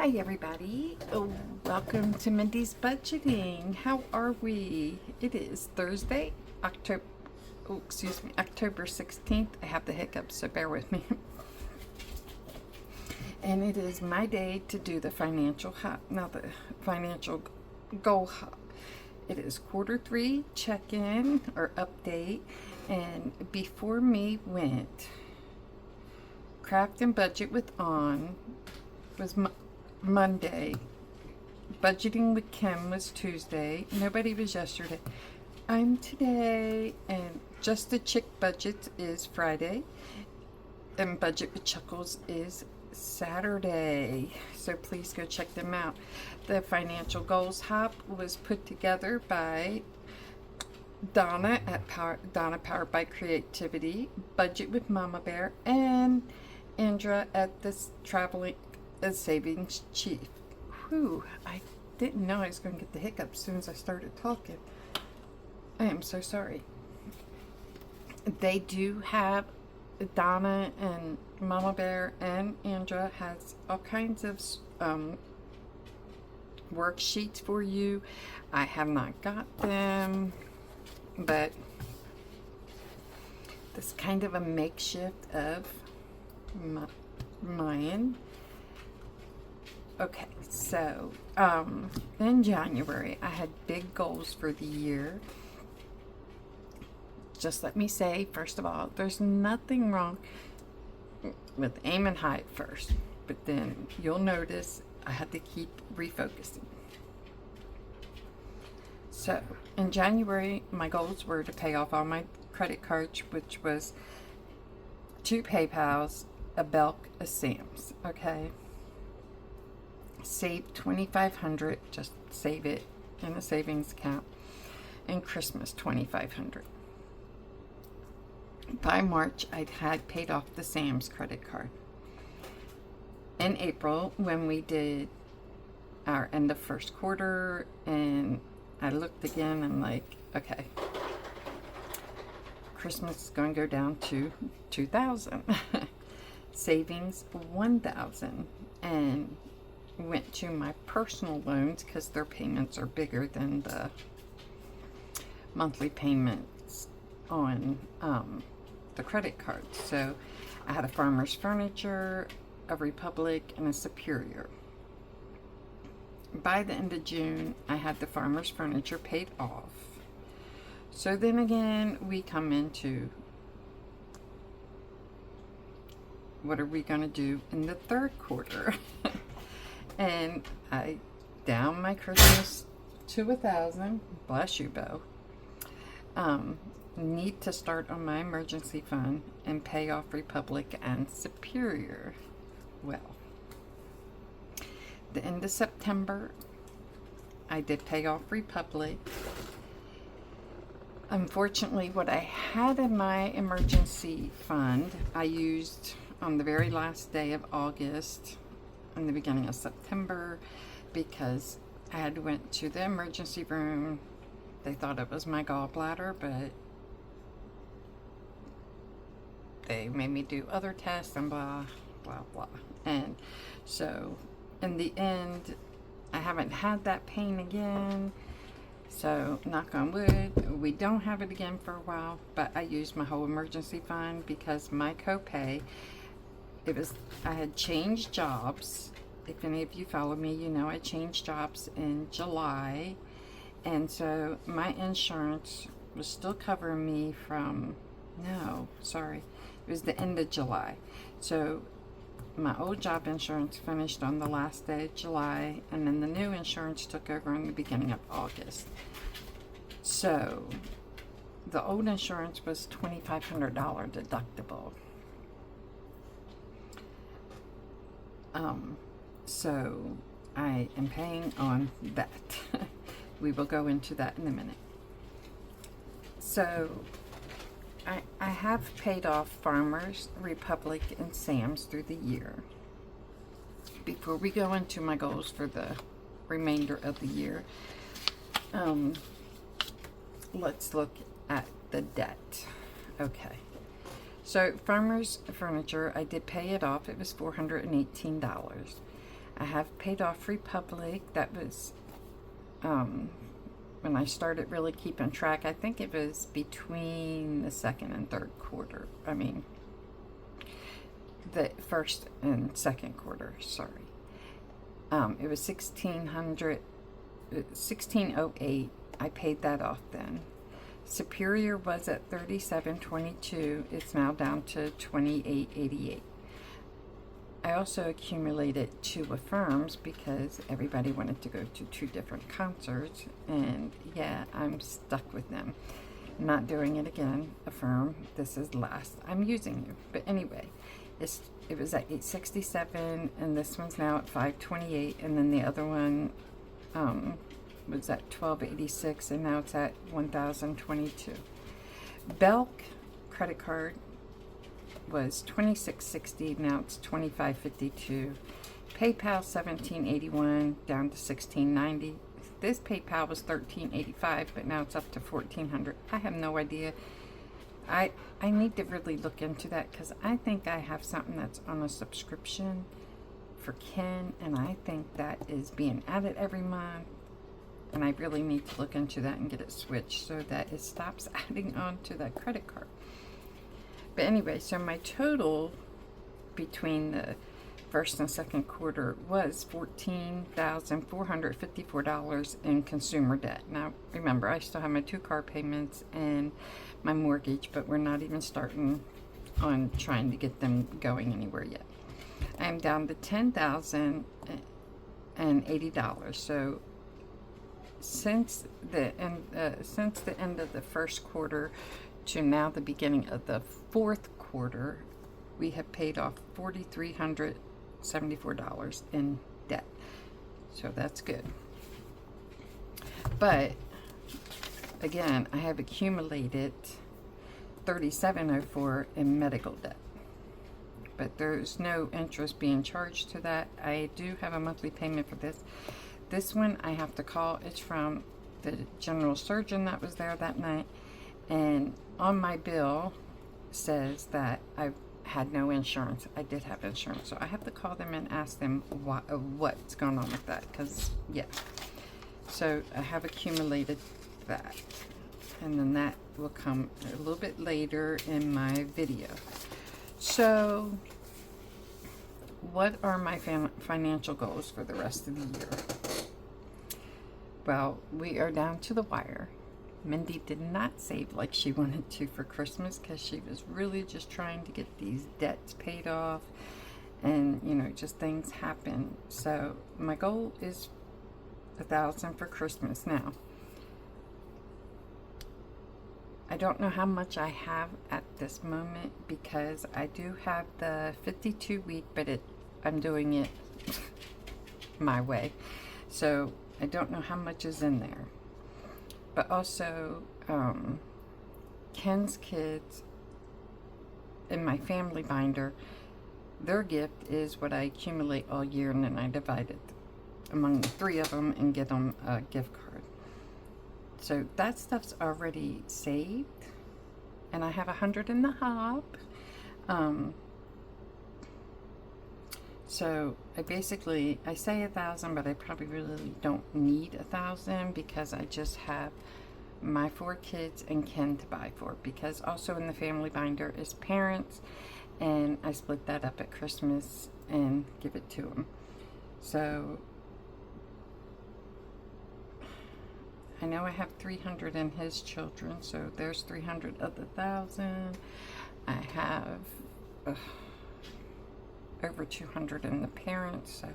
Hi everybody, welcome to Mindy's Budgeting. How are we? It is Thursday, October 16th. I have the hiccups, so bear with me. And it is my day to do the financial goal hop. It is quarter 3 check-in or update, and before me went Craft and Budget with On was Monday. Budgeting with Kim was Tuesday. Nobody was yesterday. I'm today. And Just the Chick Budget is Friday. And Budget with Chuckles is Saturday. So please go check them out. The Financial Goals Hop was put together by Donna at Donna Powered by Creativity, Budget with Mama Bear, and Andra at this Traveling as Savings Chief. Whew, I didn't know I was going to get the hiccups as soon as I started talking. I am so sorry. They do have, Donna and Mama Bear and Andra has all kinds of worksheets for you. I have not got them, but this kind of a makeshift of mine. Okay, so in January I had big goals for the year. Just let me say, first of all, there's nothing wrong with aiming high at first, but then you'll notice I had to keep refocusing. So in January my goals were to pay off all my credit cards, which was 2 PayPals, a Belk, a Sam's. Okay, save $2,500, just save it in a savings account, and Christmas $2,500. By March I had paid off the Sam's credit card. In April, when we did our end of first quarter, and I looked again, and like, okay, Christmas is going to go down to $2,000. Savings $1,000, and went to my personal loans because their payments are bigger than the monthly payments on the credit card. So I had a Farmer's Furniture, a Republic, and a Superior. By the end of June, I had the Farmer's Furniture paid off. So then again, we come into what are we going to do in the third quarter? And I down my Christmas to $1,000. Bless you, Bo. Need to start on my emergency fund and pay off Republic and Superior. Well, the end of September, I did pay off Republic. Unfortunately, what I had in my emergency fund, I used on the very last day of August in the beginning of September, because I had went to the emergency room. They thought it was my gallbladder, but they made me do other tests and blah blah blah. And so in the end, I haven't had that pain again, so knock on wood, we don't have it again for a while. But I used my whole emergency fund because my copay, I had changed jobs. If any of you follow me, you know I changed jobs in July, and so my insurance was still covering me from, no, sorry, it was the end of July. So my old job insurance finished on the last day of July, and then the new insurance took over in the beginning of August. So the old insurance was $2,500 deductible. So I am paying on that. We will go into that in a minute. So I have paid off Farmers, Republic, and Sam's through the year. Before we go into my goals for the remainder of the year, let's look at the debt. Okay, so Farmer's Furniture, I did pay it off. It was $418. I have paid off Republic. That was when I started really keeping track. I think it was between the second and third quarter. I mean, the first and second quarter, sorry. It was 1608. I paid that off then. Superior was at 37.22. It's now down to 28.88. I also accumulated 2 Affirms because everybody wanted to go to 2 different concerts, and yeah, I'm stuck with them. Not doing it again. Affirm, this is last. I'm using you, but anyway, it was at 867, and this one's now at 528, and then the other one was at 1286, and now it's at 1022. Belk credit card was $26.60, now it's $25.52. PayPal $17.81 down to $16.90. This PayPal was $13.85, but now it's up to $1,400. I have no idea. I need to really look into that because I think I have something that's on a subscription for Ken, and I think that is being added every month, and I really need to look into that and get it switched so that it stops adding on to that credit card. But anyway, so my total between the first and second quarter was $14,454 in consumer debt. Now, remember, I still have my 2 car payments and my mortgage, but we're not even starting on trying to get them going anywhere yet. I am down to $10,080. So since the end of the first quarter to now the beginning of the fourth quarter, we have paid off $4,374 in debt. So that's good. But again, I have accumulated $3,704 in medical debt. But there's no interest being charged to that. I do have a monthly payment for this. This one I have to call. It's from the general surgeon that was there that night. And on my bill says that I had no insurance. I did have insurance, so I have to call them and ask them what's going on with that, because yeah. So I have accumulated that, and then that will come a little bit later in my video. So what are my financial goals for the rest of the year? Well, we are down to the wire. Mindy did not save like she wanted to for Christmas because she was really just trying to get these debts paid off, and you know, just things happen. So my goal is $1,000 for Christmas. Now, I don't know how much I have at this moment because I do have the 52-week, but I'm doing it my way. So I don't know how much is in there. But also, Ken's kids in my family binder, their gift is what I accumulate all year, and then I divide it among the 3 of them and get them a gift card. So that stuff's already saved, and I have 100 in the hop. So I say 1,000, but I probably really don't need 1,000 because I just have my 4 kids and Ken to buy for, because also in the family binder is parents, and I split that up at Christmas and give it to them. So I know I have 300 in his children, so there's 300 of the 1,000. I have over 200 in the parents, so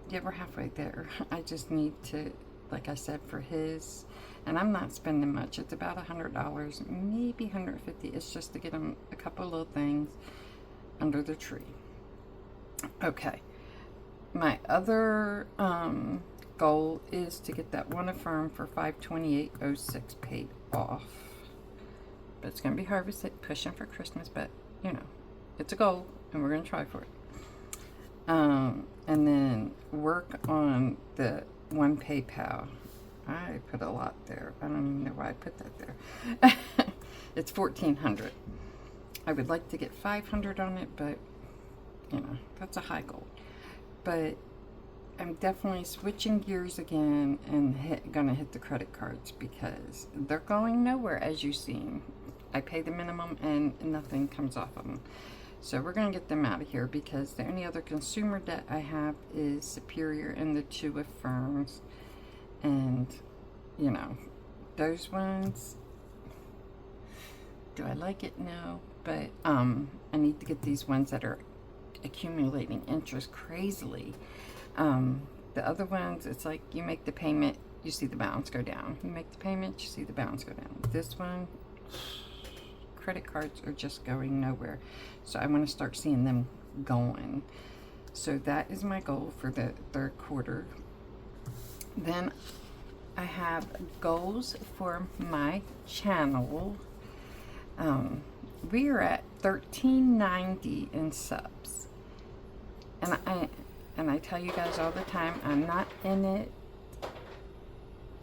yeah, we're halfway there. I just need to, like I said, for his, and I'm not spending much. It's about $100, maybe $150. It's just to get him a couple little things under the tree. Okay, my other goal is to get that one Affirm for $528.06 paid off, but it's gonna be hard with pushing for Christmas, but you know, it's a goal and we're gonna try for it. And then work on the one PayPal. I put a lot there. I don't even know why I put that there. It's $1,400. I would like to get $500 on it, but you know, that's a high goal. but I'm definitely switching gears again and gonna hit the credit cards because they're going nowhere, as you've seen. I pay the minimum and nothing comes off of them. So we're gonna get them out of here because the only other consumer debt I have is Superior and the 2 Affirms. And, you know, those ones, do I like it? No. But I need to get these ones that are accumulating interest crazily. The other ones, it's like you make the payment, you see the balance go down. You make the payment, you see the balance go down. This one, credit cards are just going nowhere. So I want to start seeing them going. So that is my goal for the 3rd quarter. Then I have goals for my channel. We are at 1390 in subs. And I tell you guys all the time, I'm not in it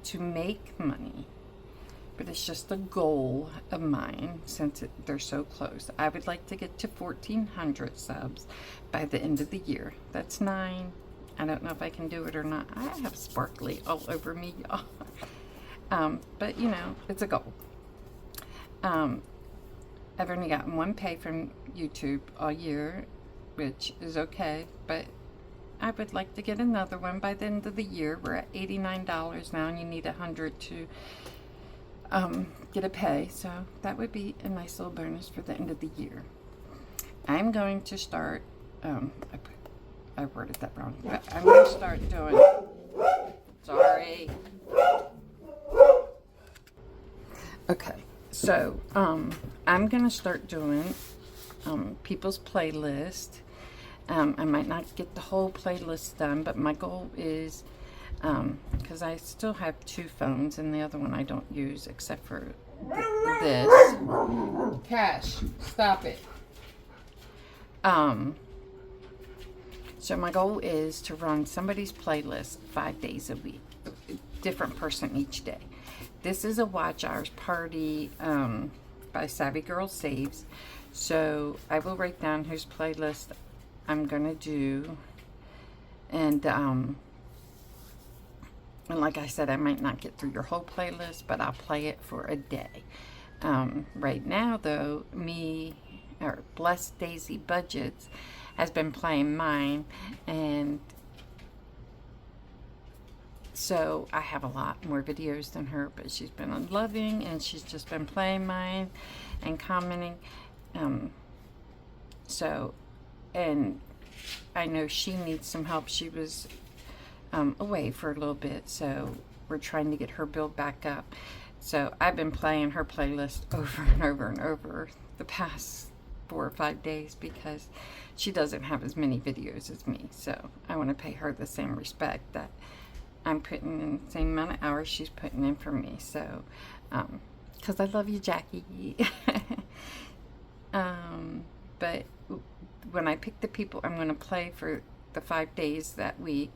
to make money, but it's just a goal of mine since they're so close. I would like to get to 1400 subs by the end of the year. That's 9. I don't know if I can do it or not. I have sparkly all over me, y'all. But you know, it's a goal. I've only gotten 1 pay from YouTube all year, which is okay, but I would like to get another one by the end of the year. We're at $89 now, and you need 100 to get a pay, so that would be a nice little bonus for the end of the year. I'm going to start, I worded that wrong, but I'm going to start doing, sorry. Okay, so I'm going to start doing people's playlist. I might not get the whole playlist done, but my goal is, because I still have 2 phones and the other one I don't use except for this. Cash, stop it. So my goal is to run somebody's playlist 5 days a week, different person each day. This is a watch hours party by Savvy Girl Saves. So I will write down whose playlist I'm gonna do, and like I said, I might not get through your whole playlist, but I'll play it for a day. Right now, though, Blessed Daisy Budgets has been playing mine, and so I have a lot more videos than her, but she's been loving, and she's just been playing mine and commenting. And I know she needs some help. She was away for a little bit, so we're trying to get her build back up. So I've been playing her playlist over and over and over the past 4 or 5 days because she doesn't have as many videos as me. So I want to pay her the same respect that I'm putting in the same amount of hours she's putting in for me. So, because I love you, Jackie. But when I pick the people I'm going to play for the 5 days that week,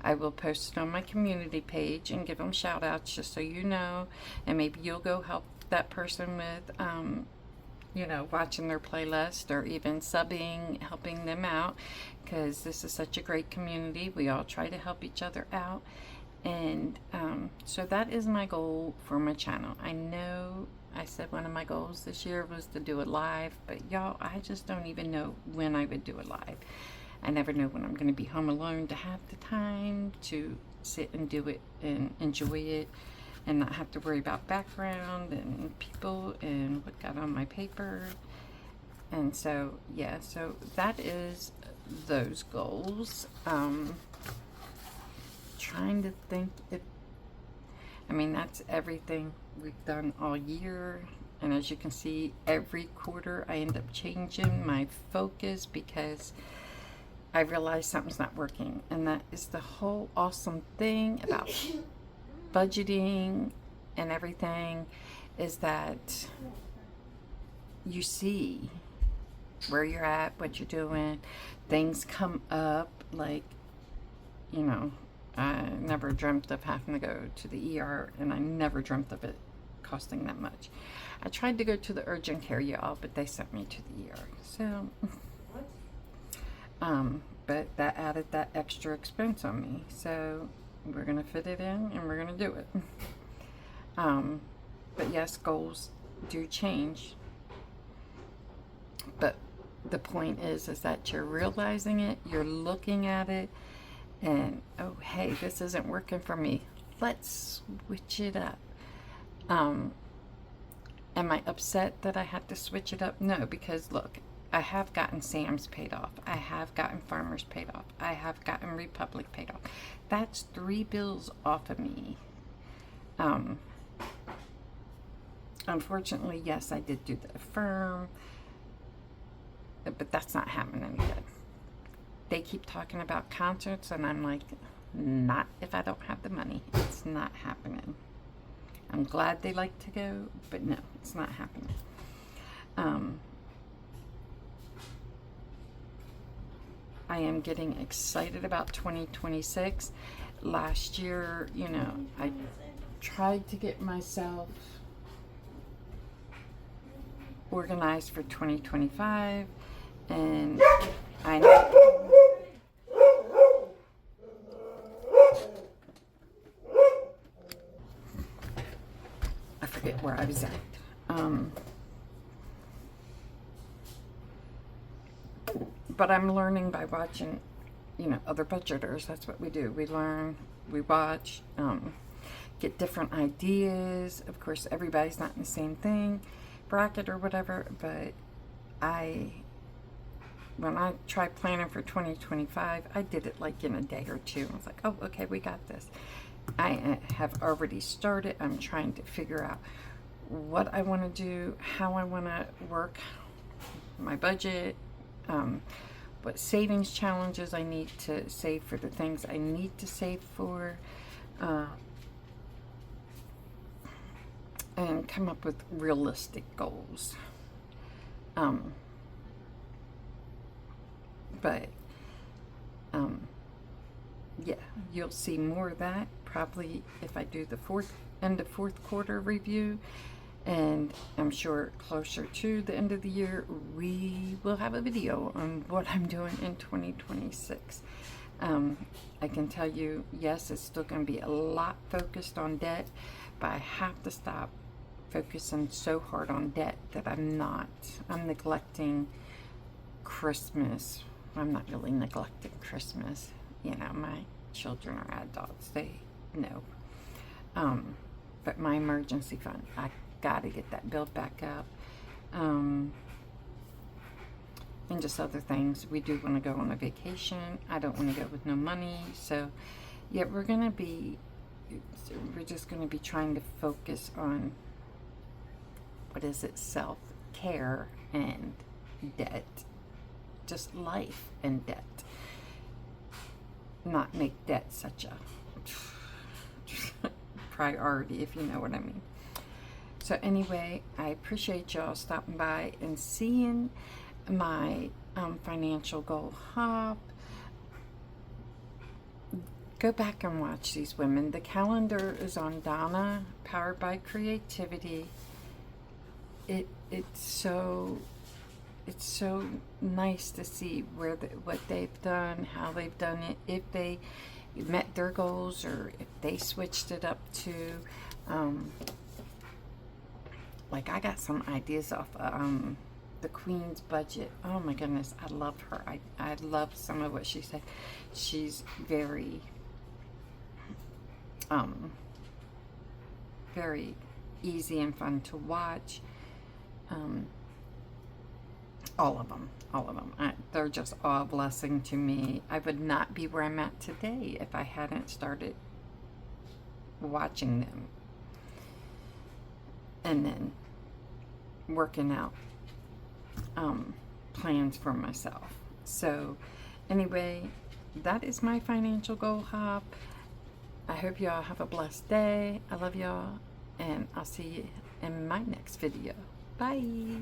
I will post it on my community page and give them shout outs just so you know, and maybe you'll go help that person with watching their playlist or even subbing, helping them out, because this is such a great community. We all try to help each other out, and so that is my goal for my channel. I know I said one of my goals this year was to do it live, but y'all, I just don't even know when I would do it live. I never know when I'm going to be home alone to have the time to sit and do it and enjoy it and not have to worry about background and people and what got on my paper. And so, yeah, so that is those goals. Trying to think if, that's everything we've done all year. And as you can see, every quarter I end up changing my focus because I realize something's not working. And that is the whole awesome thing about budgeting and everything, is that you see where you're at, what you're doing. Things come up, like, I never dreamt of having to go to the ER, and I never dreamt of it costing that much. I tried to go to the urgent care, y'all, but they sent me to the ER. So, but that added that extra expense on me. So we're going to fit it in and we're going to do it. But yes, goals do change. But the point is that you're realizing it, you're looking at it, and oh, hey, this isn't working for me. Let's switch it up. Am I upset that I had to switch it up? No, because look, I have gotten Sam's paid off. I have gotten Farmers paid off. I have gotten Republic paid off. That's 3 bills off of me. Unfortunately, yes, I did do the Affirm, but that's not happening again. They keep talking about concerts, and I'm like, not if I don't have the money. It's not happening. I'm glad they like to go, but no, it's not happening. I am getting excited about 2026. Last year, you know, I tried to get myself organized for 2025, and I know I forget where I was at. But I'm learning by watching, you know, other budgeters. That's what we do. We learn, we watch, get different ideas. Of course, everybody's not in the same thing, bracket or whatever, but when I tried planning for 2025, I did it like in a day or two. I was like, oh, okay, we got this. I have already started. I'm trying to figure out what I want to do, how I want to work my budget, what savings challenges I need to save for the things I need to save for, and come up with realistic goals. Yeah, you'll see more of that probably if I do the end of fourth quarter review, and I'm sure closer to the end of the year we will have a video on what I'm doing in 2026. I can tell you, yes, it's still going to be a lot focused on debt, but I have to stop focusing so hard on debt that I'm neglecting Christmas. I'm not really neglecting Christmas. You know, my children are adults. They know. But my emergency fund, I got to get that built back up. And just other things. We do want to go on a vacation. I don't want to go with no money. So, yeah, we're just going to be trying to focus on, what is it, self-care and debt. Just life and debt. Not make debt such a priority, if you know what I mean. So anyway, I appreciate y'all stopping by and seeing my financial goal hop. Go back and watch these women. The calendar is on Donna, Powered by Creativity. It's so nice to see what they've done, how they've done it, if they met their goals or if they switched it up to, like I got some ideas off the Queen's budget. Oh my goodness, I love her. I love some of what she said. She's very very easy and fun to watch. All of them. They're just all a blessing to me. I would not be where I'm at today if I hadn't started watching them and then working out plans for myself. So anyway, that is my financial goal hop. I hope y'all have a blessed day. I love y'all, and I'll see you in my next video. Bye.